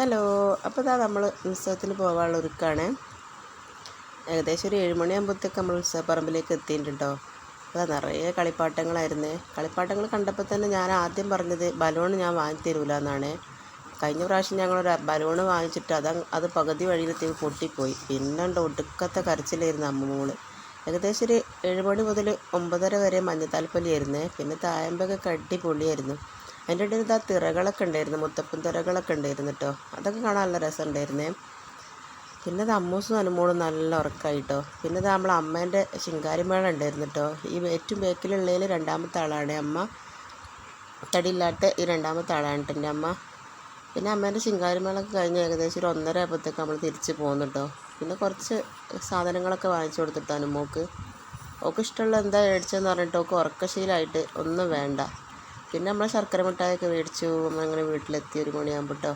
Hello. അപ്പോൾ ഇതാ നമ്മൾ ഉത്സവത്തിന് പോകാനുള്ള ഒരുക്കാണ്. ഏകദേശം ഒരു 7 മണിയാകുമ്പോഴത്തേക്ക് നമ്മൾ ഉത്സവപ്പറമ്പിലേക്ക് എത്തിയിട്ടുണ്ട് കേട്ടോ. അപ്പോൾ നിറയെ കളിപ്പാട്ടങ്ങളായിരുന്നു. കളിപ്പാട്ടങ്ങൾ കണ്ടപ്പോൾ തന്നെ ഞാൻ ആദ്യം പറഞ്ഞത് ബലൂൺ ഞാൻ വാങ്ങിത്തരൂല എന്നാണ്. കഴിഞ്ഞ പ്രാവശ്യം ഞങ്ങളൊരു ബലൂൺ വാങ്ങിച്ചിട്ട് അത് പകുതി വഴിയിലെത്തി പൊട്ടിപ്പോയി. പിന്നെ ഒടുക്കത്തെ കരച്ചിലായിരുന്നു അമ്മൂള്. ഏകദേശം ഒരു 7 മണി മുതൽ 9:30 വരെ മഞ്ഞത്താൽപ്പൊലിയായിരുന്നു. പിന്നെ തായമ്പൊക്കെ അടിപൊളിയായിരുന്നു. അതിൻ്റെ ഇടയിൽ ഇതാ തിറകളൊക്കെ ഉണ്ടായിരുന്നു, മുത്തപ്പൻ തിറകളൊക്കെ ഉണ്ടായിരുന്നു കേട്ടോ. അതൊക്കെ കാണാൻ നല്ല രസമുണ്ടായിരുന്നേ. പിന്നെ ഇത് അമ്മൂസും അനുമോളും നല്ല ഉറക്കമായിട്ടോ. പിന്നെ ഇത് നമ്മളെ അമ്മേൻ്റെ ശിങ്കാരിമേള ഉണ്ടായിരുന്നു കേട്ടോ. ഈ ഏറ്റവും ബേക്കിലുള്ളതിൽ രണ്ടാമത്തെ ആളാണ് അമ്മ. തടിയില്ലാത്ത ഈ രണ്ടാമത്തെ ആളാണ് കേട്ടോ എൻ്റെ അമ്മ. പിന്നെ അമ്മേൻ്റെ ശിങ്കാരിമേളൊക്കെ കഴിഞ്ഞ് ഏകദേശം ഒരു 1:30 ആയപ്പോഴത്തേക്ക് നമ്മൾ തിരിച്ച് പോകുന്നു കേട്ടോ. പിന്നെ കുറച്ച് സാധനങ്ങളൊക്കെ വാങ്ങിച്ചു കൊടുത്തിട്ടോ അനുമോക്ക്. ഓക്ക് ഇഷ്ടമുള്ള എന്താ മേടിച്ചതെന്ന് പറഞ്ഞിട്ട് ഓക്ക് ഉറക്കശീലമായിട്ട് ഒന്നും വേണ്ട. പിന്നെ നമ്മൾ ശർക്കര മിഠായിയൊക്കെ മേടിച്ചു. അങ്ങനെ വീട്ടിലെത്തി 1 മണിയാകുമ്പോൾ കേട്ടോ.